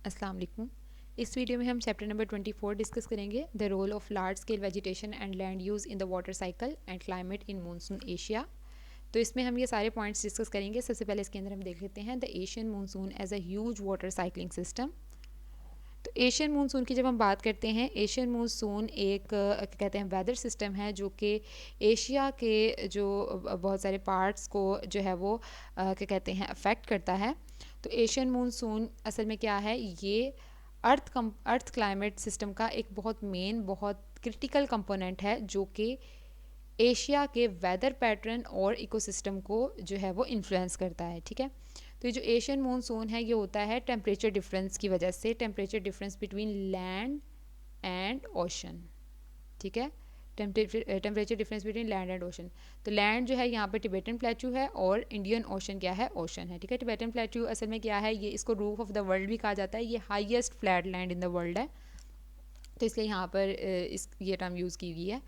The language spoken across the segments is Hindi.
अस्सलाम वालेकुम। इस वीडियो में हम चैप्टर नंबर 24 डिस्कस करेंगे the role of large scale vegetation and land use in the water cycle and climate in monsoon Asia. तो इसमें हम ये सारे पॉइंट्स डिस्कस करेंगे। सबसे पहले इसके अंदर हम देख लेते हैं the Asian monsoon as a huge water cycling system. तो एशियन मानसून की जब हम बात करते हैं, एशियन मानसून एक कहते हैं वेदर सिस्टम है जो कि एशिया के जो बहुत सारे पार्ट्स को जो है वो क्या कहते हैं अफेक्ट करता है। तो एशियन मानसून असल में क्या है, ये अर्थ क्लाइमेट सिस्टम का एक बहुत मेन, बहुत क्रिटिकल कंपोनेंट है जो कि एशिया के वेदर पैटर्न और इकोसिस्टम को जो है वो इन्फ्लुएंस करता है। ठीक है, तो ये जो एशियन मानसून है ये होता है टेम्परेचर डिफरेंस की वजह से, temperature difference between land and ocean. ठीक है, temperature difference between land and ocean. तो लैंड जो है यहाँ पे टिबेटन प्लेट्यू है और इंडियन ओशन क्या है, ओशन है। ठीक है, टिबेटन प्लेट्यू असल में क्या है, ये इसको रूफ ऑफ द वर्ल्ड भी कहा जाता है। ये highest flat land in the world है, तो इसलिए यहाँ पर इस ये टर्म यूज़ की गई है।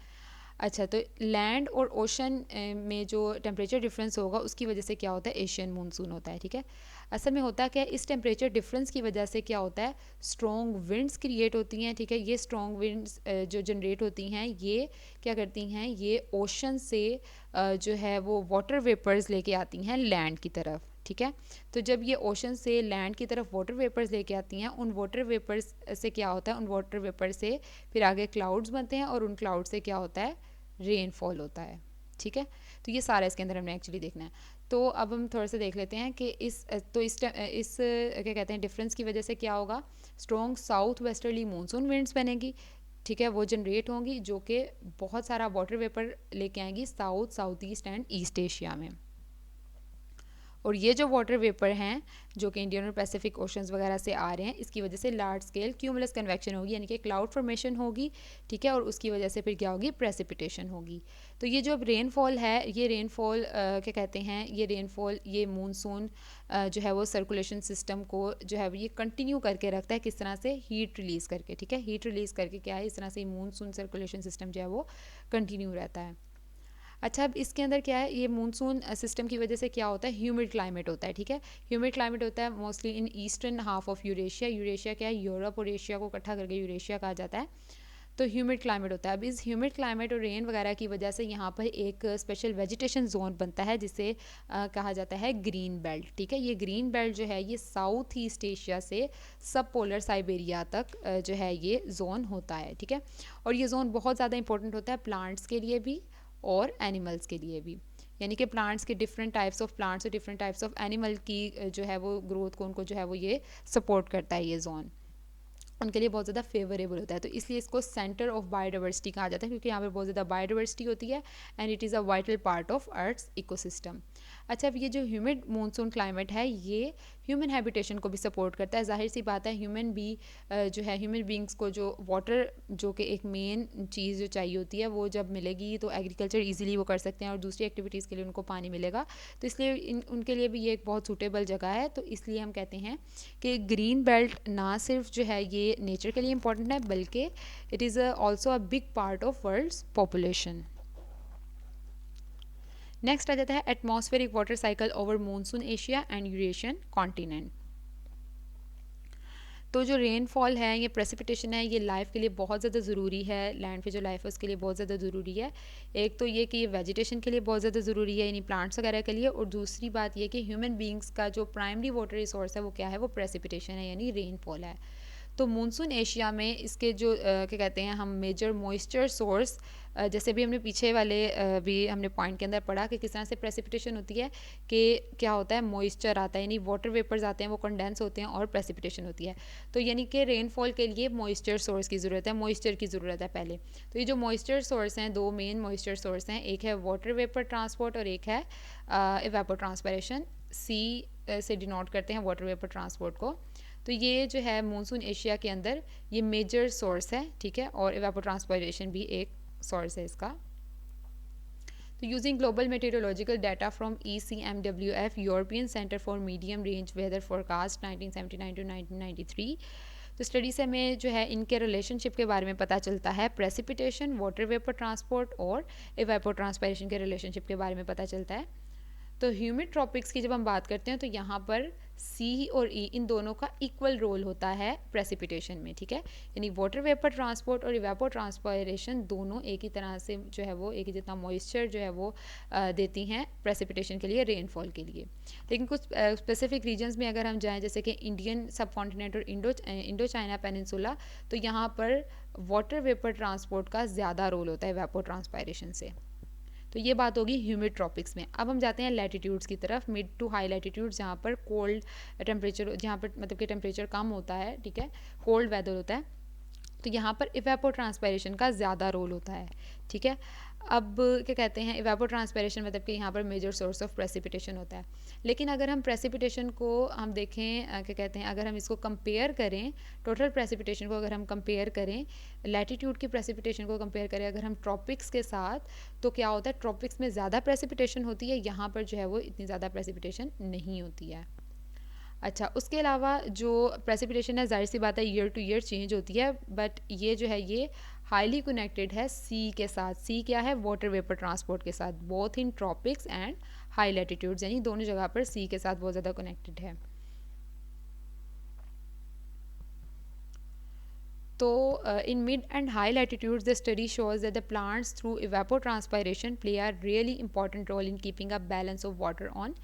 अच्छा, तो लैंड और ओशन में जो टेम्परेचर डिफरेंस होगा उसकी वजह से क्या होता है, एशियन मानसून होता है। ठीक है, असल में होता क्या है, इस टेम्परेचर डिफरेंस की वजह से क्या होता है, स्ट्रॉन्ग विंड्स क्रिएट होती हैं। ठीक है, ये स्ट्रॉन्ग विंड्स जो जनरेट होती हैं ये क्या करती हैं, ये ओशन से जो है वो वाटर वेपर्स लेके आती हैं लैंड की तरफ। ठीक है, तो जब ये ओशन से लैंड की तरफ वाटर वेपर्स लेके आती हैं, उन वाटर वेपर्स से क्या होता है, उन वाटर वेपर से फिर आगे क्लाउड्स बनते हैं और उन क्लाउड से क्या होता है, रेनफॉल होता है। ठीक है, तो ये सारा इसके अंदर हमने एक्चुअली देखना है। तो अब हम थोड़ा सा देख लेते हैं कि इस क्या कहते हैं डिफरेंस की वजह से क्या होगा, strong south westerly monsoon winds बनेगी। ठीक है, वो जनरेट होंगी जो कि बहुत सारा वाटर वेपर लेके आएंगी south, south east and east Asia में। और ये जो वाटर वेपर हैं जो कि इंडियन और पैसिफिक ओशंस वगैरह से आ रहे हैं, इसकी वजह से लार्ज स्केल क्यूमुलस कन्वेक्शन होगी, यानी कि क्लाउड फॉर्मेशन होगी। ठीक है, और उसकी वजह से फिर क्या होगी, प्रेसिपिटेशन होगी। तो ये जो अब रेनफॉल है, ये रेनफॉल क्या कहते हैं, ये रेनफॉल ये मानसून जो है वो सर्कुलेशन सिस्टम को जो है ये कंटिन्यू करके रखता है। किस तरह से, हीट रिलीज़ करके। ठीक है, हीट रिलीज़ करके क्या है, इस तरह से मानसून सर्कुलेशन सिस्टम जो है वो कंटिन्यू रहता है। अच्छा, अब इसके अंदर क्या है, ये मानसून सिस्टम की वजह से क्या होता है, ह्यूमिड क्लाइमेट होता है। ठीक है, ह्यूमिड क्लाइमेट होता है mostly in eastern half of Eurasia. Eurasia क्या है, यूरोप और एशिया को इकट्ठा करके यूरेशिया कहा जाता है। तो ह्यूमिड क्लाइमेट होता है। अब इस ह्यूमिड क्लाइमेट और रेन वगैरह की वजह से यहाँ पर एक स्पेशल वेजिटेशन जोन बनता है जिसे कहा जाता है ग्रीन बेल्ट। ठीक है, ये ग्रीन बेल्ट जो है ये साउथ ईस्ट एशिया से सब पोलर साइबेरिया तक जो है ये जोन होता है। ठीक है, और ये जोन बहुत ज़्यादा इंपॉर्टेंट होता है प्लांट्स के लिए भी और एनिमल्स के लिए भी, यानी कि प्लांट्स के डिफरेंट टाइप्स ऑफ प्लांट्स और डिफरेंट टाइप्स ऑफ एनिमल की जो है वो ग्रोथ को, उनको जो है वो ये सपोर्ट करता है, ये जोन उनके लिए बहुत ज़्यादा फेवरेबल होता है। तो इसलिए इसको सेंटर ऑफ बायोडाइवर्सिटी कहा जाता है, क्योंकि यहाँ पर बहुत ज़्यादा बायोडाइवर्सिटी होती है and it is a vital part of earth's ecosystem. अच्छा, अब ये जो ह्यूमिड मानसून क्लाइमेट है ये ह्यूमन हैबिटेशन को भी सपोर्ट करता है। जाहिर सी बात है, ह्यूमन भी जो है ह्यूमन बींग्स को जो वाटर जो कि एक मेन चीज़ जो चाहिए होती है वो जब मिलेगी तो एग्रीकल्चर ईजिली वो कर सकते हैं और दूसरी एक्टिविटीज़ के लिए उनको पानी मिलेगा। तो इसलिए उनके लिए भी ये एक बहुत सूटेबल जगह है। तो इसलिए हम कहते हैं कि ग्रीन बेल्ट ना सिर्फ जो है ये नेचर के लिए इम्पोर्टेंट है, बल्कि it is also a big part of world's population. Next आ जाता है atmospheric water cycle over monsoon Asia and Eurasian continent. तो जो रेनफॉल है, ये प्रेसिपिटेशन है, ये लाइफ के लिए बहुत ज़्यादा ज़रूरी है। लैंड पे जो लाइफ है उसके लिए बहुत ज़्यादा ज़रूरी है। एक तो ये कि ये वेजिटेशन के लिए बहुत ज़्यादा ज़रूरी है, यानी प्लांट्स वगैरह के लिए, और दूसरी बात ये कि ह्यूमन बींग्स का जो प्राइमरी वाटर रिसोर्स है वो क्या है, वो प्रेसिपिटेशन है, यानी रेनफॉल है। तो मानसून एशिया में इसके जो क्या कहते हैं हम मेजर मॉइस्चर सोर्स, जैसे भी हमने पीछे वाले भी हमने पॉइंट के अंदर पढ़ा कि किस तरह से प्रेसिपिटेशन होती है, कि क्या होता है, मॉइस्चर आता है, यानी वाटर वेपर्स आते हैं, वो कंडेंस होते हैं और प्रेसिपिटेशन होती है। तो यानी कि रेनफॉल के लिए मॉइस्चर सोर्स की ज़रूरत है, मॉइस्चर की ज़रूरत है पहले। तो ये जो मॉइस्चर सोर्स हैं, दो मेन मॉइस्चर सोर्स हैं, एक है वाटर वेपर ट्रांसपोर्ट और एक है इवेपो ट्रांसपायरेशन। सी से डिनोट करते हैं वाटर वेपर ट्रांसपोर्ट को। तो ये जो है मानसून एशिया के अंदर ये मेजर सोर्स है। ठीक है, और इवेपोट्रांसपायरेशन भी एक सोर्स है इसका। तो using global meteorological data from ECMWF European centre for medium range weather forecast 1979 to 1993, तो स्टडी से हमें जो है इनके रिलेशनशिप के बारे में पता चलता है, प्रेसिपिटेशन, वाटर वेपर ट्रांसपोर्ट और इवेपोट्रांसपायरेशन के रिलेशनशिप के बारे में पता चलता है। तो ह्यूमिड ट्रॉपिक्स की जब हम बात करते हैं तो यहाँ पर सी और ई इन दोनों का इक्वल रोल होता है प्रेसिपिटेशन में, ठीक है। यानी वाटर वेपर ट्रांसपोर्ट और इवेपो ट्रांसपायरेशन दोनों एक ही तरह से जो है वो एक ही जितना मॉइस्चर जो है वो देती हैं प्रेसिपिटेशन के लिए, रेनफॉल के लिए। लेकिन कुछ स्पेसिफिक रीजन्स में अगर हम जाएँ, जैसे कि इंडियन सब कॉन्टिनेंट और इंडो चाइना पेनिनसुला, तो यहाँ पर वाटर वेपर ट्रांसपोर्ट का ज़्यादा रोल होता है इवेपो ट्रांसपायरेशन से। तो ये बात होगी ह्यूमिड ट्रॉपिक्स में। अब हम जाते हैं लैटिट्यूड्स की तरफ, मिड टू हाई लैटिट्यूड्स, जहाँ पर कोल्ड टेम्परेचर, जहाँ पर मतलब कि टेम्परेचर कम होता है, ठीक है, कोल्ड वेदर होता है, तो यहाँ पर इवेपो ट्रांसपायरेशन का ज़्यादा रोल होता है, ठीक है। अब क्या कहते हैं, इवेपो ट्रांसपायरेशन मतलब कि यहाँ पर मेजर सोर्स ऑफ प्रेसिपिटेशन होता है। लेकिन अगर हम प्रेसिपिटेशन को हम देखें, क्या कहते हैं, अगर हम इसको कंपेयर करें, टोटल प्रेसिपिटेशन को अगर हम कंपेयर करें, लैटिट्यूड की प्रेसिपिटेशन को कंपेयर करें अगर हम ट्रॉपिक्स के साथ, तो क्या होता है, ट्रॉपिक्स में ज़्यादा प्रेसिपिटेशन होती है, यहाँ पर जो है वो इतनी ज़्यादा प्रेसिपिटेशन नहीं होती है। अच्छा, उसके अलावा जो प्रेसिपिटेशन है, जाहिर सी बात है ईयर टू ईयर चेंज होती है, बट ये जो है ये हाईली कनेक्टेड है सी के साथ। सी क्या है, वाटर वेपर ट्रांसपोर्ट के साथ, both in tropics and high latitudes, यानी दोनों जगह पर सी के साथ बहुत ज़्यादा कनेक्टेड है। तो in mid and high latitudes the study shows that the plants through evapotranspiration play a really important role in keeping a balance of water on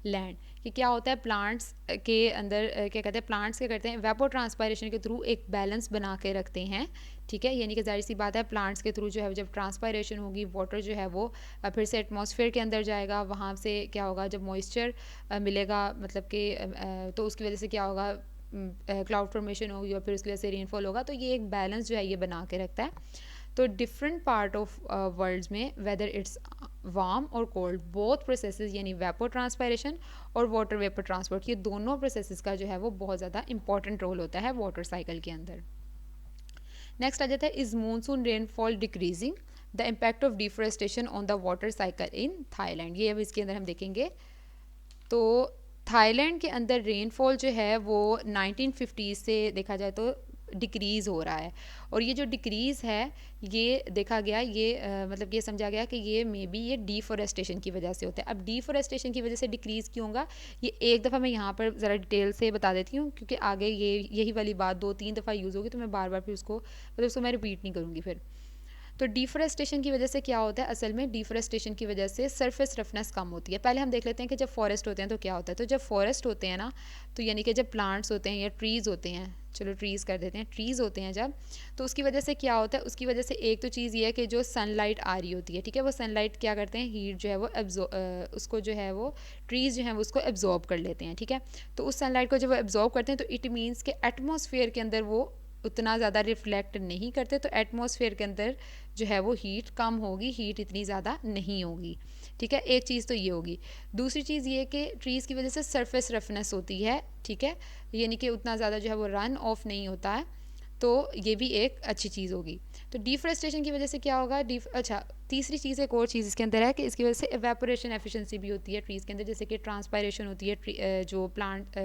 land। कि क्या होता है, प्लांट्स के अंदर क्या कहते हैं, प्लांट्स क्या करते हैं, इवेपोट्रांसपायरेशन के थ्रू एक बैलेंस बना के रखते हैं, ठीक है। यानी कि जाहिर सी बात है प्लांट्स के थ्रू जो है जब ट्रांसपायरेशन होगी, वाटर जो है वो फिर से एटमॉस्फेयर के अंदर जाएगा, वहाँ से क्या होगा, जब मॉइस्चर मिलेगा, मतलब कि तो उसकी वजह से क्या होगा, क्लाउड फॉर्मेशन होगी और फिर उसकी वजह से रेनफॉल होगा। तो ये एक बैलेंस जो है ये बना के रखता है। तो डिफरेंट पार्ट ऑफ वर्ल्ड्स में, वेदर इट्स वार्म और कोल्ड, बोथ प्रोसेसेस यानी वेपर ट्रांसपायरेशन और वाटर वेपर ट्रांसपोर्ट, ये दोनों प्रोसेसेस का जो है वो बहुत ज़्यादा इंपॉर्टेंट रोल होता है वाटर साइकिल के अंदर। नेक्स्ट आ जाता है, is monsoon rainfall decreasing, the impact of deforestation on the water cycle in Thailand. ये अब इसके अंदर हम देखेंगे। तो थाईलैंड के अंदर रेनफॉल जो है वो 1950 से देखा जाए तो डिक्रीज़ हो रहा है, और ये जो डिक्रीज़ है ये देखा गया, ये मतलब ये समझा गया कि ये मे बी ये डिफोरेस्टेशन की वजह से होता है। अब डिफोरेस्टेशन की वजह से डिक्रीज़ क्यों होगा, ये एक दफ़ा मैं यहाँ पर ज़रा डिटेल से बता देती हूँ, क्योंकि आगे ये यही वाली बात 2-3 दफ़ा यूज़ होगी, तो मैं बार बार फिर उसको मतलब उसको मैं रिपीट नहीं करूँगी फिर। तो डिफोरेस्टेशन की वजह से क्या होता है, असल में डिफोरेस्टेशन की वजह से सरफेस रफनेस कम होती है। पहले हम देख लेते हैं कि जब फॉरेस्ट होते हैं तो क्या होता है। तो जब फॉरेस्ट होते हैं ना, तो यानी कि जब प्लांट्स होते हैं या ट्रीज़ होते हैं, चलो ट्रीज़ कर देते हैं, ट्रीज़ होते हैं जब, तो उसकी वजह से क्या होता है, उसकी वजह से एक तो चीज़ ये है कि जो सनलाइट आ रही होती है, ठीक है, वो सनलाइट क्या करते हैं, हीट जो है वो उसको जो है वो ट्रीज़ जो हैं वो उसको एब्जॉर्ब कर लेते हैं, ठीक है। तो उस सनलाइट को जब वो एब्जॉर्ब करते हैं तो इट मीन्स के एटमॉस्फेयर के अंदर वो उतना ज़्यादा रिफ्लेक्ट नहीं करते, तो एटमॉस्फेयर के अंदर जो है वो हीट कम होगी, हीट इतनी ज़्यादा नहीं होगी, ठीक है। एक चीज़ तो ये होगी। दूसरी चीज़ ये कि ट्रीज़ की वजह से सरफेस रफनेस होती है, ठीक है, यानी कि उतना ज़्यादा जो है वो रन ऑफ नहीं होता है, तो ये भी एक अच्छी चीज़ होगी। तो डिफोरेस्टेशन की वजह से क्या होगा, अच्छा, तीसरी चीज़ एक और चीज़ इसके अंदर है कि इसकी वजह से एवेपोरेशन एफिशिएंसी भी होती है ट्रीज़ के अंदर, जैसे कि ट्रांसपायरेशन होती है, जो प्लांट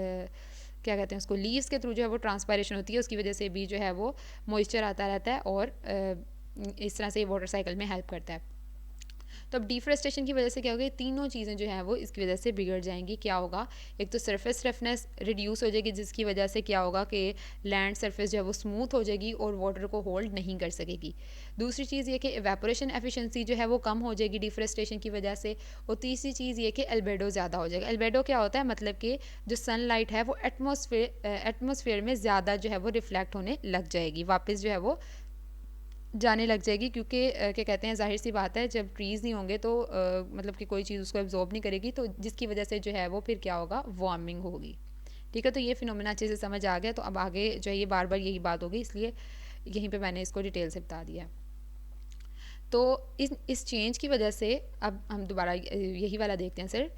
क्या कहते हैं उसको, लीव्स के थ्रू जो है वो ट्रांसपायरेशन होती है, उसकी वजह से भी जो है वो मॉइस्चर आता रहता है और इस तरह से ये वाटर साइकिल में हेल्प करता है। तो अब डिफोरेस्टेशन की वजह से क्या होगा, तीनों चीज़ें जो हैं वो इसकी वजह से बिगड़ जाएंगी। क्या होगा, एक तो सरफेस रफनेस रिड्यूस हो जाएगी, जिसकी वजह से क्या होगा कि लैंड सरफेस जो है वो स्मूथ हो जाएगी और वाटर को होल्ड नहीं कर सकेगी। दूसरी चीज़ ये कि एवेपोरेशन एफिशिएंसी जो है वो कम हो जाएगी डिफोरेस्टेशन की वजह से। और तीसरी चीज़ ये कि एल्बेडो ज़्यादा हो जाएगा। एल्बेडो क्या होता है, मतलब कि जो सनलाइट है वो एटमॉस्फेयर में ज़्यादा जो है वो रिफ्लेक्ट होने लग जाएगी, वापस जो है वो जाने लग जाएगी, क्योंकि क्या कहते हैं, जाहिर सी बात है जब ट्रीज़ नहीं होंगे तो मतलब कि कोई चीज़ उसको एब्जॉर्ब नहीं करेगी, तो जिसकी वजह से जो है वो फिर क्या होगा, वार्मिंग होगी, ठीक है। तो ये फिनोमेना अच्छे से समझ आ गया। तो अब आगे जो है ये बार बार यही बात होगी, इसलिए यहीं पे मैंने इसको डिटेल से बता दिया। तो इस चेंज की वजह से अब हम दोबारा यही वाला देखते हैं सर,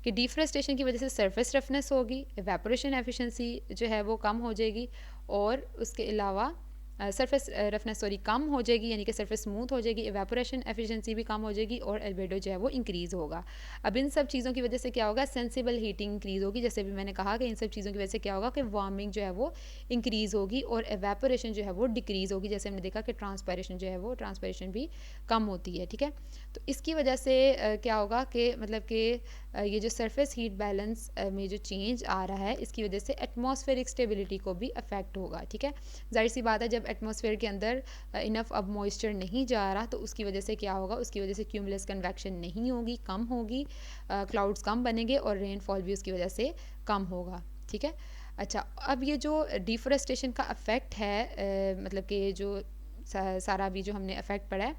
कि डिफोरेस्टेशन की वजह से सरफेस रफनेस होगी, एवेपोरेशन एफिशिएंसी जो है वो कम हो जाएगी, और उसके अलावा सरफेस रफनेस कम हो जाएगी, यानी कि सरफेस स्मूथ हो जाएगी, एवेपोरेशन एफिशिएंसी भी कम हो जाएगी, और एल्बेडो जो है वो इंक्रीज़ होगा। अब इन सब चीज़ों की वजह से क्या होगा, सेंसिबल हीटिंग इंक्रीज़ होगी, जैसे भी मैंने कहा कि इन सब चीज़ों की वजह से क्या होगा कि वार्मिंग जो है वो इंक्रीज़ होगी, और एवेपोरेशन जो है वो डिक्रीज़ होगी, जैसे हमने देखा कि ट्रांसपायरेशन जो है वो ट्रांसपायरेशन भी कम होती है, ठीक है। तो इसकी वजह से क्या होगा कि मतलब कि ये जो सरफेस हीट बैलेंस में जो चेंज आ रहा है इसकी वजह से एटमॉस्फेरिक स्टेबिलिटी को भी अफेक्ट होगा, ठीक है। जाहिर सी बात है जब एटमॉस्फेयर के अंदर इनफ अब मॉइस्चर नहीं जा रहा तो उसकी वजह से क्या होगा, उसकी वजह से क्यूमुलस कन्वेक्शन नहीं होगी, कम होगी, क्लाउड्स कम बनेंगे और रेनफॉल भी उसकी वजह से कम होगा, ठीक है। अच्छा, अब ये जो डिफोरेस्टेशन का अफेक्ट है, मतलब कि जो सारा भी जो हमने अफेक्ट पड़ा है,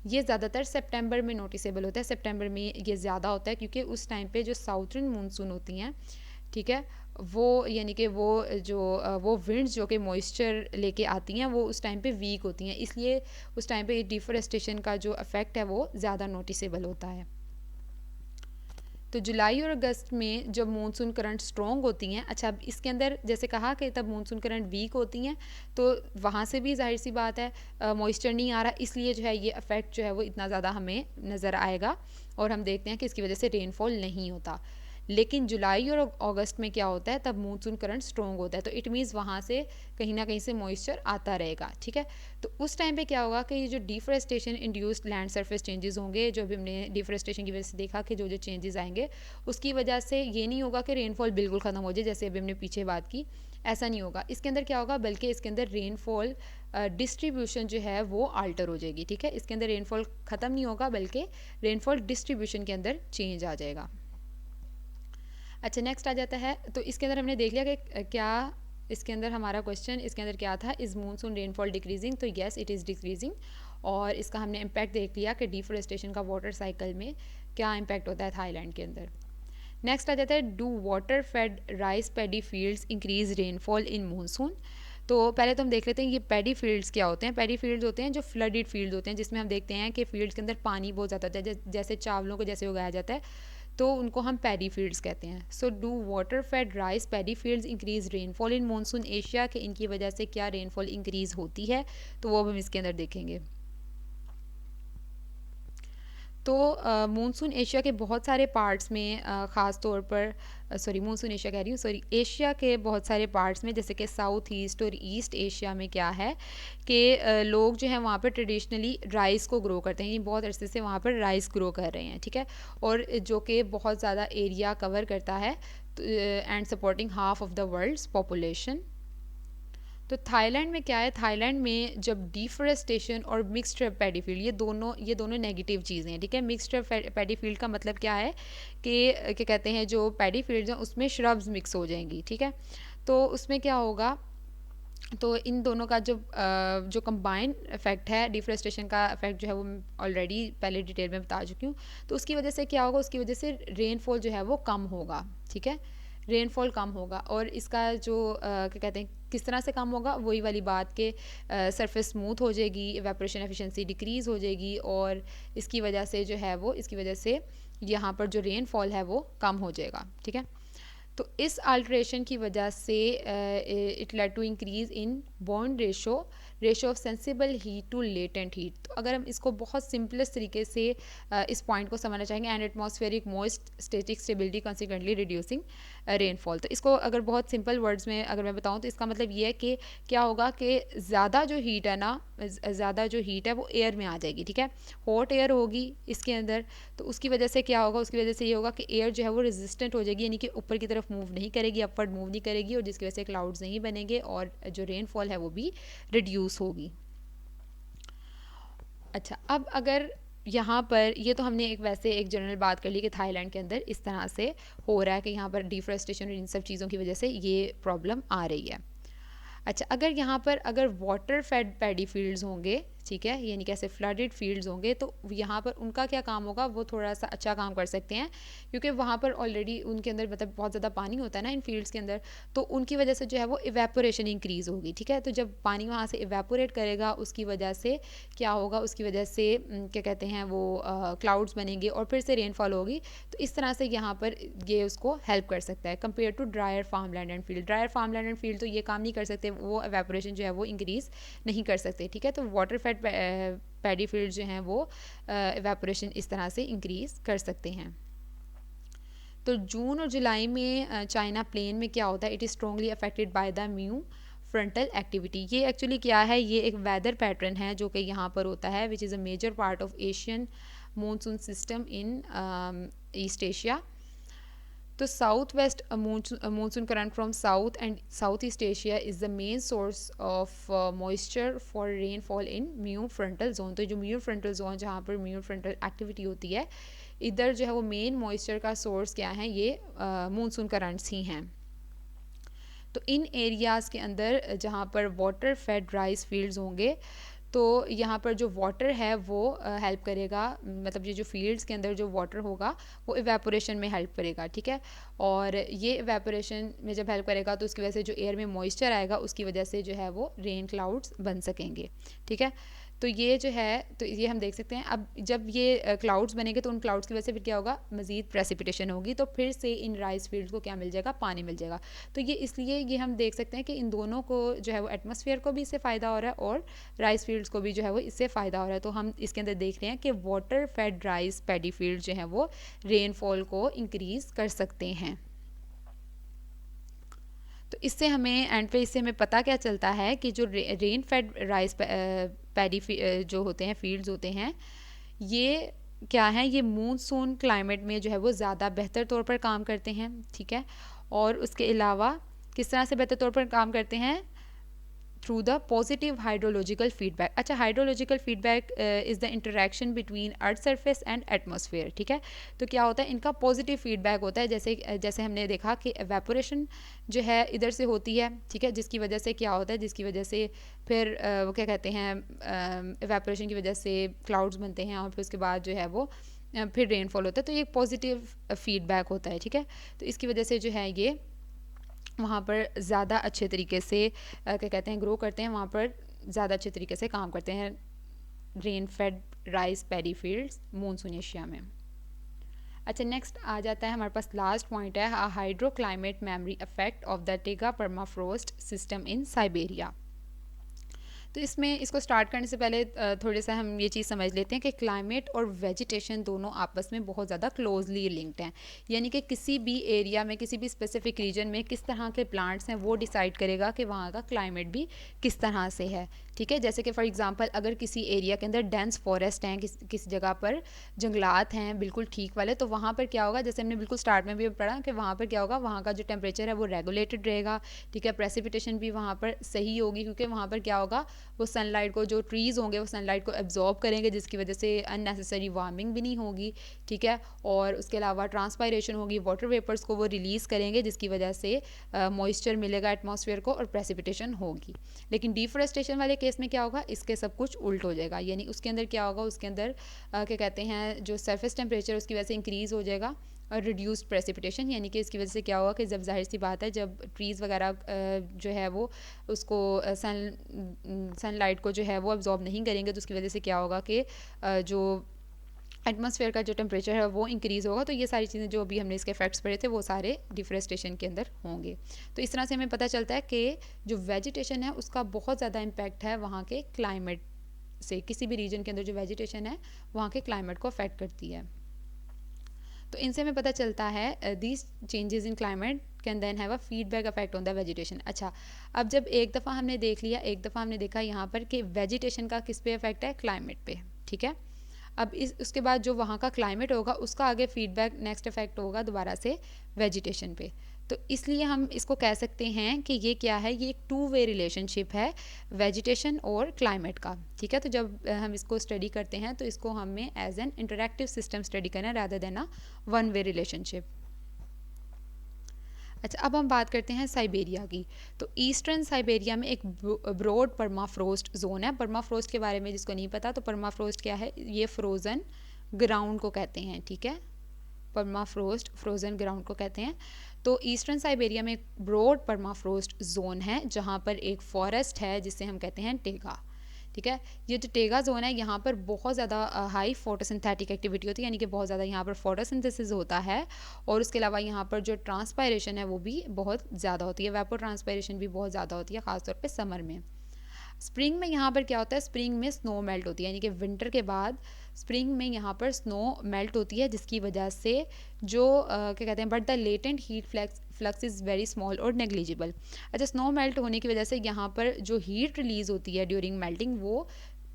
ये ज़्यादातर सितंबर में नोटिसेबल होता है। सितंबर में ये ज़्यादा होता है क्योंकि उस टाइम पे जो साउथर्न मानसून होती हैं, ठीक है, वो यानी कि वो विंड्स जो कि मॉइस्चर लेके आती हैं वो उस टाइम पे वीक होती हैं, इसलिए उस टाइम पे डिफोरेस्टेशन का जो अफेक्ट है वो ज़्यादा नोटिसेबल होता है। तो जुलाई और अगस्त में जब मानसून करंट स्ट्रॉन्ग होती हैं, अच्छा अब इसके अंदर जैसे कहा कि तब मानसून करंट वीक होती हैं तो वहाँ से भी जाहिर सी बात है मॉइस्चर नहीं आ रहा, इसलिए जो है ये अफेक्ट जो है वो इतना ज़्यादा हमें नज़र आएगा और हम देखते हैं कि इसकी वजह से रेनफॉल नहीं होता। लेकिन जुलाई और अगस्त में क्या होता है, तब मानसून करंट स्ट्रॉन्ग होता है, तो इट मीन्स वहाँ से कहीं ना कहीं से मॉइस्चर आता रहेगा, ठीक है। तो उस टाइम पे क्या होगा कि ये जो deforestation induced land surface changes होंगे, जो भी हमने डिफोरेस्टेशन की वजह से देखा कि जो चेंजेस आएंगे उसकी वजह से ये नहीं होगा कि रेनफॉल बिल्कुल ख़त्म हो जाए, जैसे अभी हमने पीछे बात की, ऐसा नहीं होगा। इसके अंदर क्या होगा, बल्कि इसके अंदर रेनफॉल डिस्ट्रीब्यूशन जो है वो आल्टर हो जाएगी, ठीक है। इसके अंदर रेनफॉल ख़त्म नहीं होगा बल्कि रेनफॉल डिस्ट्रीब्यूशन के अंदर चेंज आ जाएगा। अच्छा, नेक्स्ट आ जाता है, तो इसके अंदर हमने देख लिया कि क्या इसके अंदर हमारा क्वेश्चन इसके अंदर क्या था, इज़ मानसून रेनफॉल डिक्रीजिंग, तो येस इट इज़ डिक्रीजिंग। और इसका हमने इम्पैक्ट देख लिया कि डिफोरेस्टेशन का वाटर साइकिल में क्या इम्पैक्ट होता है थाईलैंड के अंदर। नेक्स्ट आ जाता है, do water fed rice paddy fields increase rainfall in monsoon. तो पहले तो हम देख लेते हैं ये पैडी फील्ड्स क्या होते हैं। पैडी फील्ड्स होते हैं जो फ्लडेड फील्ड्स होते हैं, जिसमें हम देखते हैं कि फील्ड्स के अंदर पानी बहुत ज़्यादा होता है, जैसे चावलों को जैसे उगाया जाता है तो उनको हम पैडी फील्ड्स कहते हैं। So do water fed rice paddy fields increase rainfall in monsoon Asia, के इनकी वजह से क्या रेनफॉल इंक्रीज होती है, तो वो हम इसके अंदर देखेंगे। तो मानसून एशिया के बहुत सारे पार्ट्स में ख़ास तौर पर मानसून एशिया कह रही हूँ, एशिया के बहुत सारे पार्ट्स में जैसे कि साउथ ईस्ट और ईस्ट एशिया में क्या है कि लोग जो हैं वहाँ पर ट्रेडिशनली राइस को ग्रो करते हैं, बहुत अरसे से वहाँ पर राइस ग्रो कर रहे हैं, ठीक है, और जो कि बहुत ज़्यादा एरिया कवर करता है and supporting half of the world's population. तो थाईलैंड में क्या है, थाईलैंड में जब डिफोरेस्टेशन और मिक्स्ड पैडी फील्ड, ये दोनों नेगेटिव चीज़ें हैं, ठीक है। मिक्स्ड पैडी फील्ड का मतलब क्या है कि क्या कहते हैं, जो पैडी फील्ड्स हैं उसमें श्रब्स मिक्स हो जाएंगी, ठीक है। तो उसमें क्या होगा, तो इन दोनों का जो कंबाइंड इफेक्ट है, डिफोरेस्टेशन का इफेक्ट जो है वो ऑलरेडी पहले डिटेल में बता चुकी हूँ। तो उसकी वजह से क्या होगा, उसकी वजह से रेनफॉल जो है वो कम होगा, ठीक है, रेनफॉल कम होगा। और इसका जो क्या कहते हैं किस तरह से कम होगा, वही वाली बात के सरफेस स्मूथ हो जाएगी, एवेपोरेशन एफिशिएंसी डिक्रीज़ हो जाएगी और इसकी वजह से जो है वो इसकी वजह से यहाँ पर जो रेनफॉल है वो कम हो जाएगा, ठीक है। तो इस अल्ट्रेशन की वजह से it led to increase in bond ratio of sensible heat to latent heat. तो अगर हम इसको बहुत सिंपलेस्ट तरीके से इस पॉइंट को समझना चाहेंगे, and atmospheric moist static stability consequently reducing rainfall. तो इसको अगर बहुत सिंपल वर्ड्स में अगर मैं बताऊँ तो इसका मतलब ये है कि क्या होगा कि ज़्यादा जो हीट है ना, ज़्यादा जो हीट है वो एयर में आ जाएगी, ठीक है, हॉट एयर होगी इसके अंदर, तो उसकी वजह से क्या होगा, उसकी वजह से ये होगा कि एयर जो है वो रेजिस्टेंट हो जाएगी, यानी कि ऊपर की तरफ मूव नहीं करेगी, अपवर्ड मूव नहीं करेगी, और जिसकी वजह से क्लाउड्स नहीं बनेंगे और जो रेनफॉल है वो भी रिड्यूस होगी। अच्छा, अब अगर यहाँ पर ये तो हमने एक जनरल बात कर ली कि थाईलैंड के अंदर इस तरह से हो रहा है कि यहाँ पर डिफोरेस्टेशन और इन सब चीज़ों की वजह से ये प्रॉब्लम आ रही है। अच्छा, अगर यहाँ पर अगर वाटर फेड पैडी फील्ड्स होंगे, ठीक है, यानी कैसे फ्लडेड फील्ड्स होंगे, तो यहाँ पर उनका क्या काम होगा, वो थोड़ा सा अच्छा काम कर सकते हैं क्योंकि वहाँ पर ऑलरेडी उनके अंदर मतलब बहुत ज़्यादा पानी होता है ना इन फील्ड्स के अंदर, तो उनकी वजह से जो है वो इवेपोरेशन इंक्रीज़ होगी, ठीक है। तो जब पानी वहाँ से इवेपोरेट करेगा उसकी वजह से क्या होगा, उसकी वजह से क्या कहते हैं वो क्लाउड्स बनेंगे और फिर से रेनफॉल होगी। तो इस तरह से यहाँ पर ये उसको हेल्प कर सकता है compare to dryer farm land and field. Dryer farm land and field तो ये काम नहीं कर सकते, वो एवेपोरेशन जो है वो इंक्रीज़ नहीं कर सकते, ठीक है। तो वाटर फेड पैडी फील्ड जो हैं वो एवेपोरेशन इस तरह से इंक्रीज़ कर सकते हैं। तो जून और जुलाई में चाइना प्लेन में क्या होता है, it is strongly affected by the mu frontal activity. ये एक्चुअली क्या है, ये एक वेदर पैटर्न है जो कि यहाँ पर होता है, which is a major part of Asian monsoon system in East Asia. तो south west monsoon current from south and south east Asia is the main source of moisture for rainfall in mu frontal zone. तो जो म्यू फ्रंटल जोन जहाँ पर म्यू फ्रंटल एक्टिविटी होती है, इधर जो है वो मेन मॉइस्चर का सोर्स क्या है, ये मानसून करंट्स ही हैं। तो इन एरियाज़ के अंदर जहाँ पर वाटर फेड राइस फील्ड्स होंगे, तो यहाँ पर जो वाटर है वो हेल्प करेगा, मतलब ये जो फील्ड्स के अंदर जो वाटर होगा वो इवेपोरेशन में हेल्प करेगा, ठीक है। और ये इवेपोरेशन में जब हेल्प करेगा तो उसकी वजह से जो एयर में मॉइस्चर आएगा उसकी वजह से जो है वो रेन क्लाउड्स बन सकेंगे, ठीक है। तो ये जो है, तो ये हम देख सकते हैं। अब जब ये क्लाउड्स बनेंगे तो उन क्लाउड्स की वजह से फिर क्या होगा, मज़ीद प्रेसिपिटेशन होगी, तो फिर से इन राइस फील्ड्स को क्या मिल जाएगा, पानी मिल जाएगा। तो ये इसलिए ये हम देख सकते हैं कि इन दोनों को जो है वो एटमॉस्फेयर को भी इससे फ़ायदा हो रहा है और राइस फील्ड्स को भी जो है वो इससे फ़ायदा हो रहा है। तो हम इसके अंदर देख रहे हैं कि water fed rice paddy field जो है वो रेनफॉल को इंक्रीज़ कर सकते हैं। तो इससे हमें एंड पे इससे हमें पता क्या चलता है कि जो रेन फेड राइस पैडी जो होते हैं, फील्ड्स होते हैं, ये क्या है, ये मूनसून क्लाइमेट में जो है वो ज़्यादा बेहतर तौर पर काम करते हैं, ठीक है। और उसके अलावा किस तरह से बेहतर तौर पर काम करते हैं, through the positive hydrological feedback. अच्छा, hydrological feedback is the interaction between earth surface and atmosphere, ठीक है। तो क्या होता है, इनका पॉजिटिव फीडबैक होता है, जैसे हमने देखा कि एवेपोरेशन जो है इधर से होती है, ठीक है, जिसकी वजह से क्या होता है, जिसकी वजह से फिर वो क्या कहते हैं, एवेपोरेशन की वजह से क्लाउड्स बनते हैं और फिर उसके बाद जो है वो फिर रेनफॉल होता है। तो ये एक पॉजिटिव फीडबैक होता है, ठीक है। तो इसकी वजह से जो है ये वहाँ पर ज़्यादा अच्छे तरीके से क्या कहते हैं, ग्रो करते हैं, वहाँ पर ज़्यादा अच्छे तरीके से काम करते हैं rain fade rice paddy fields monsoon Asia में। अच्छा, नेक्स्ट आ जाता है हमारे पास लास्ट पॉइंट है, hydro climate memory effect of the Tega permafrost system in Siberia. तो इसमें इसको स्टार्ट करने से पहले थोड़े सा हम ये चीज़ समझ लेते हैं कि क्लाइमेट और वेजिटेशन दोनों आपस में बहुत ज़्यादा क्लोजली लिंक्ड हैं। यानी कि किसी भी एरिया में, किसी भी स्पेसिफिक रीजन में किस तरह के प्लांट्स हैं वो डिसाइड करेगा कि वहाँ का क्लाइमेट भी किस तरह से है, ठीक है। जैसे कि फॉर एग्जांपल अगर किसी एरिया के अंदर डेंस फॉरेस्ट हैं, किस जगह पर जंगलात हैं बिल्कुल ठीक वाले, तो वहाँ पर क्या होगा, जैसे हमने बिल्कुल स्टार्ट में भी पढ़ा कि वहाँ पर क्या होगा, वहाँ का जो टेम्परेचर है वो रेगुलेटेड रहेगा, ठीक है। प्रेसिपिटेशन भी वहाँ पर सही होगी, क्योंकि वहाँ पर क्या होगा, वो सनलाइट को, जो ट्रीज़ होंगे वो सनलाइट को एब्जॉर्ब करेंगे, जिसकी वजह से अननेसेसरी वार्मिंग भी नहीं होगी, ठीक है। और उसके अलावा ट्रांसपायरेशन होगी, वाटर वेपर्स को वो रिलीज़ करेंगे, जिसकी वजह से मॉइस्चर मिलेगा एटमॉस्फेयर को और प्रेसिपिटेशन होगी। लेकिन डिफॉरेस्टेशन वाले केस में क्या होगा, इसके सब कुछ उल्ट हो जाएगा। यानी उसके अंदर क्या होगा, उसके अंदर क्या कहते हैं, जो सरफेस टेम्परेचर उसकी वजह से इंक्रीज़ हो जाएगा और रिड्यूस्ड प्रेसिपिटेशन। यानी कि इसकी वजह से क्या होगा कि जब जाहिर सी बात है, जब ट्रीज़ वगैरह जो है वो उसको सनलाइट को जो है वो अब्जॉर्ब नहीं करेंगे, तो उसकी वजह से क्या होगा कि जो एटमॉस्फेयर का जो टेम्परेचर है वो इंक्रीज़ होगा। तो ये सारी चीज़ें जो अभी हमने इसके इफेक्ट्स पढ़े थे वो सारे डिफरेस्टेशन के अंदर होंगे। तो इस तरह से हमें पता चलता है कि जो वेजिटेशन है उसका बहुत ज़्यादा इम्पैक्ट है वहाँ के क्लाइमेट से। किसी भी रीजन के अंदर जो वेजिटेशन है वहाँ के क्लाइमेट को अफेक्ट करती है। तो इनसे हमें पता चलता है these changes in climate can then have a feedback effect on the vegetation. अच्छा, अब जब एक दफ़ा हमने देख लिया, एक दफ़ा हमने देखा यहाँ पर कि वेजिटेशन का किस पे इफेक्ट है, क्लाइमेट पे, ठीक है। अब उसके बाद जो वहाँ का क्लाइमेट होगा उसका आगे फीडबैक नेक्स्ट इफेक्ट होगा दोबारा से वेजिटेशन पे। तो इसलिए हम इसको कह सकते हैं कि ये क्या है, ये एक 2 वे रिलेशनशिप है वेजिटेशन और क्लाइमेट का, ठीक है। तो जब हम इसको स्टडी करते हैं तो इसको हमें as an interactive system study करना है rather than a 1 way relationship. अच्छा, अब हम बात करते हैं साइबेरिया की। तो ईस्टर्न साइबेरिया में एक ब्रॉड परमाफ्रोस्ट जोन है। परमाफ्रोस्ट के बारे में जिसको नहीं पता, तो परमाफ्रोस्ट क्या है, ये फ्रोज़न ग्राउंड को कहते हैं, ठीक है। परमाफ्रोस्ट फ्रोज़न ग्राउंड को कहते हैं। तो ईस्टर्न साइबेरिया में एक ब्रॉड परमाफ्रोस्ट जोन है जहाँ पर एक फॉरेस्ट है जिसे हम कहते हैं टेगा, ठीक है। ये जो टेगा जोन है यहाँ पर बहुत ज़्यादा हाई फोटोसिंथेटिक एक्टिविटी होती है, यानी कि बहुत ज़्यादा यहाँ पर फोटोसिंथेसिस होता है। और उसके अलावा यहाँ पर जो ट्रांसपायरेशन है वो भी बहुत ज़्यादा होती है, वेपर ट्रांसपायरेशन भी बहुत ज़्यादा होती है, ख़ासतौर पे समर में। स्प्रिंग में यहाँ पर क्या होता है, स्प्रिंग में स्नो मेल्ट होती है, यानी कि विंटर के बाद स्प्रिंग में यहाँ पर स्नो मेल्ट होती है, जिसकी वजह से जो क्या कहते हैं, but the latent heat flux is very small और नेग्लिजिबल। अच्छा, स्नो मेल्ट होने की वजह से यहाँ पर जो हीट रिलीज़ होती है ड्यूरिंग मेल्टिंग वो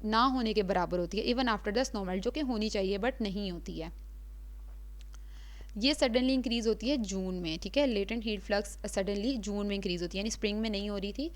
ना होने के बराबर होती है, even after the snow melt, जो कि होनी चाहिए बट नहीं होती है। ये सडनली इंक्रीज़ होती है जून में, ठीक है। लेटेंट हीट फ्लक्स सडनली जून में इंक्रीज़ होती है, यानी स्प्रिंग में नहीं हो रही थी,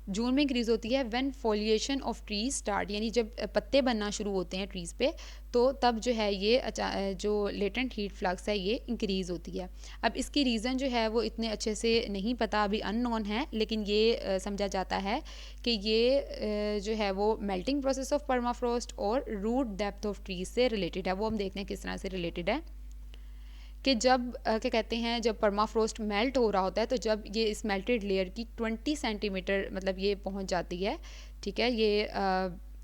जून में इंक्रीज़ होती है। व्हेन फॉलिएशन ऑफ ट्रीज स्टार्ट, यानी जब पत्ते बनना शुरू होते हैं ट्रीज़ पे, तो तब जो है ये जो लेटेंट हीट फ्लक्स है ये इंक्रीज़ होती है। अब इसकी रीज़न जो है वो इतने अच्छे से नहीं पता, अभी अननोन है, लेकिन ये समझा जाता है कि ये जो है वो मेल्टिंग प्रोसेस ऑफ परमाफ्रोस्ट और रूट डेप्थ ऑफ ट्रीज से रिलेटेड है। वो हम देखते हैं किस तरह से रिलेटेड है कि जब क्या कहते हैं, जब परमाफ्रोस्ट मेल्ट हो रहा होता है, तो जब ये इस मेल्टेड लेयर की 20 सेंटीमीटर मतलब ये पहुंच जाती है, ठीक है, ये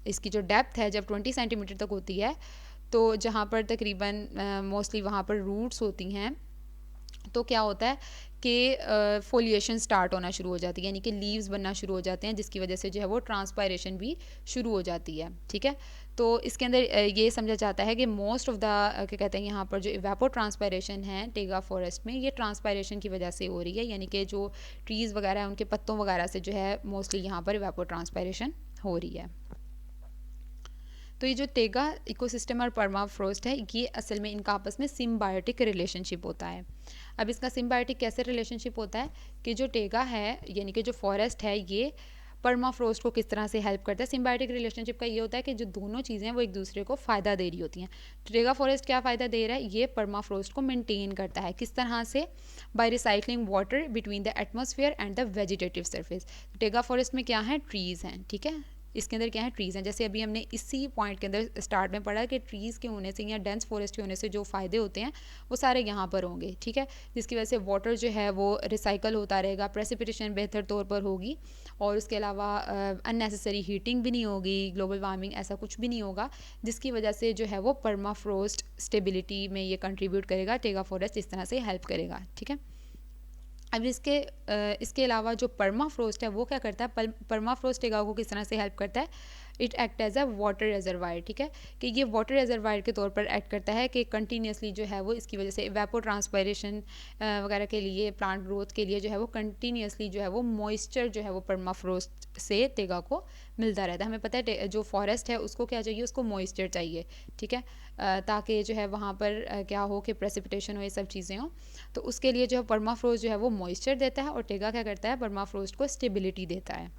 इसकी जो डेप्थ है जब 20 सेंटीमीटर तक होती है, तो जहाँ पर तकरीबन मोस्टली वहाँ पर रूट्स होती हैं, तो क्या होता है कि फोलिएशन स्टार्ट होना शुरू हो जाती है, यानी कि लीव्स बनना शुरू हो जाते हैं, जिसकी वजह से जो है वो ट्रांसपायरेशन भी शुरू हो जाती है, ठीक है। तो इसके अंदर ये समझा जाता है कि मोस्ट ऑफ द क्या कहते हैं यहाँ पर जो इवेपो ट्रांसपायरेशन है टेगा फॉरेस्ट में, ये ट्रांसपायरेशन की वजह से हो रही है, यानी कि जो ट्रीज़ वगैरह हैं उनके पत्तों वगैरह से जो है मोस्टली यहाँ पर इवेपो ट्रांसपायरेशन हो रही है। तो ये जो टेगा इकोसिस्टम और परमाफ्रोस्ट है, ये असल में इनका आपस में सिम्बायोटिक रिलेशनशिप होता है। अब इसका सिम्बायोटिक कैसे रिलेशनशिप होता है कि जो टेगा है यानी कि जो फॉरेस्ट है ये परमाफ्रोस्ट को किस तरह से हेल्प करता है। सिम्बायोटिक रिलेशनशिप का ये होता है कि जो दोनों चीज़ें हैं वो एक दूसरे को फ़ायदा दे रही होती हैं। टेगा फॉरेस्ट क्या फ़ायदा दे रहा है, ये परमाफ्रोस्ट को मेंटेन करता है। किस तरह से, by recycling water between the atmosphere and the vegetative surface. Taiga forest में क्या है, ट्रीज़ हैं, ठीक है, इसके अंदर क्या है, ट्रीज़ हैं। जैसे अभी हमने इसी पॉइंट के अंदर स्टार्ट में पढ़ा कि ट्रीज़ के होने से या डेंस फॉरेस्ट के होने से जो फ़ायदे होते हैं वो सारे यहाँ पर होंगे, ठीक है, जिसकी वजह से वाटर जो है वो रिसाइकल होता रहेगा, प्रेसिपिटेशन बेहतर तौर पर होगी, और उसके अलावा अननेसेसरी हीटिंग भी नहीं होगी, ग्लोबल वार्मिंग ऐसा कुछ भी नहीं होगा, जिसकी वजह से जो है वो परमाफ्रोस्ट स्टेबिलिटी में ये कंट्रीब्यूट करेगा। टेगा फॉरेस्ट इस तरह से हेल्प करेगा, ठीक है। अब इसके अलावा जो परमाफ्रोस्ट है वो क्या करता है, परमाफ्रोस्ट टेगा को किस तरह से हेल्प करता है, it act as a water reservoir, ठीक है, कि ये वाटर रिजर्वायर के तौर पर एक्ट करता है कि कंटिन्यूसली जो है वो इसकी वजह से इवेपो ट्रांसपायरेशन वगैरह के लिए, प्लांट ग्रोथ के लिए जो है वो कंटिन्यूसली जो है वो मॉइस्चर जो है वो परमाफ्रोस्ट से टेगा को मिलता रहता है। हमें पता है जो फॉरेस्ट है उसको क्या चाहिए, उसको मॉइस्चर चाहिए, ठीक है, ताकि जो है वहाँ पर क्या हो कि प्रेसिपिटेशन हो, ये सब चीज़ें हो, तो उसके लिए जो है परमाफ्रोस्ट जो है वो मॉइस्चर देता है, और टेगा क्या करता है, परमाफ्रोस्ट को स्टेबिलिटी देता है,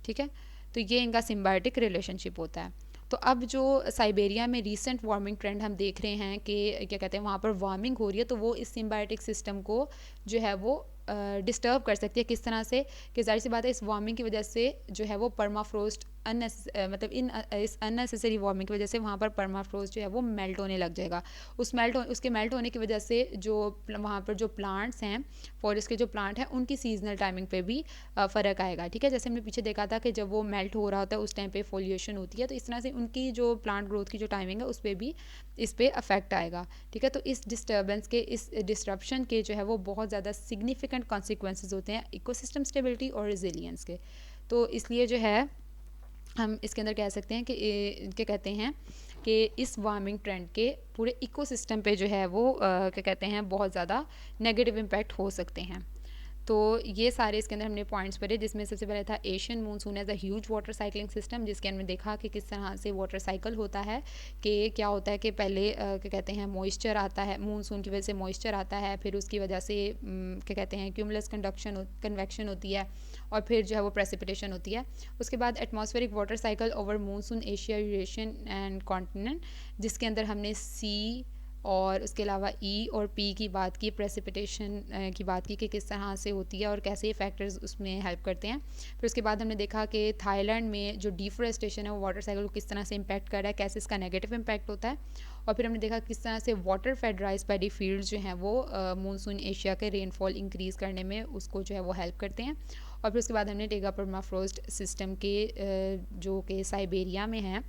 ठीक है। तो ये इनका सिम्बायोटिक रिलेशनशिप होता है। तो अब जो साइबेरिया में रीसेंट वार्मिंग ट्रेंड हम देख रहे हैं कि क्या कहते हैं वहाँ पर वार्मिंग हो रही है, तो वो इस सिम्बायोटिक सिस्टम को जो है वो डिस्टर्ब कर सकती है। किस तरह से, कि जाहिर सी बात है इस वार्मिंग की वजह से जो है वो परमाफ्रोस्ट मतलब इस अननेसेसरी वार्मिंग की वजह से वहाँ पर परमाफ्रोस्ट जो है वो मेल्ट होने लग जाएगा। उसके मेल्ट होने की वजह से जो वहाँ पर जो प्लांट्स हैं, फॉरेस्ट के जो प्लांट हैं, उनकी सीजनल टाइमिंग पे भी फ़र्क आएगा, ठीक है। जैसे हमने पीछे देखा था कि जब वो मेल्ट हो रहा होता है उस टाइम पे फोलिएशन होती है, तो इस तरह से उनकी जो प्लांट ग्रोथ की जो टाइमिंग है उस पर भी इस पर अफेक्ट आएगा, ठीक है। तो इस डिस्टर्बेंस के, इस डिस्ट्रप्शन के जो है वो बहुत ज़्यादा सिग्निफिकेंट कॉन्सिक्वेंसेज होते हैं इकोसिस्टम स्टेबिलिटी और रेजिलियंस के। तो इसलिए जो है हम इसके अंदर कह सकते हैं कि क्या कहते हैं कि इस वार्मिंग ट्रेंड के पूरे इकोसिस्टम पे जो है वो क्या कहते हैं बहुत ज़्यादा नेगेटिव इम्पैक्ट हो सकते हैं। तो ये सारे इसके अंदर हमने पॉइंट्स पढ़े, जिसमें सबसे पहले था Asian monsoon as a huge water cycling system, जिसके अंदर देखा कि किस तरह से वाटर साइकिल होता है, कि क्या होता है कि पहले क्या कहते हैं मॉइस्चर आता है, मूनसून की वजह से मॉइस्चर आता है, फिर उसकी वजह से क्या कहते हैं क्यूमुलस कन्वेक्शन होती है, और फिर जो है वो प्रेसिपिटेशन होती है। उसके बाद atmospheric water cycle over monsoon Asia, Eurasian and continent, जिसके अंदर हमने सी और उसके अलावा ई और पी की बात की, प्रेसिपिटेशन की बात की कि किस तरह से होती है और कैसे ये फैक्टर्स उसमें हेल्प करते हैं। फिर उसके बाद हमने देखा कि थाईलैंड में जो डिफॉरेस्टेशन है वो वाटर साइकिल को किस तरह से इम्पैक्ट कर रहा है, कैसे इसका नेगेटिव इम्पैक्ट होता है। और फिर हमने देखा किस तरह से water fed rice paddy fields जो हैं वो मानसून एशिया के रेनफॉल इंक्रीज़ करने में उसको जो है वो हेल्प करते हैं। और फिर उसके बाद हमने टेगा परमाफ्रोस्ट सिस्टम के जो कि साइबेरिया में हैं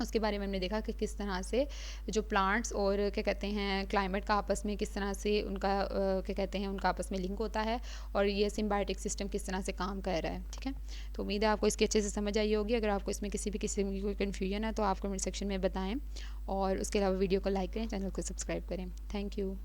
उसके बारे में हमने देखा कि किस तरह से जो प्लांट्स और क्या कहते हैं क्लाइमेट का आपस में किस तरह से उनका क्या कहते हैं उनका आपस में लिंक होता है, और ये सिम्बायोटिक सिस्टम किस तरह से काम कर रहा है, ठीक है। तो उम्मीद है आपको इसकी अच्छे से समझ आई होगी। अगर आपको इसमें किसी भी किस्म की कोई कन्फ्यूजन है तो आप कमेंट सेक्शन में बताएं, और उसके अलावा वीडियो को लाइक करें, चैनल को सब्सक्राइब करें। Thank you.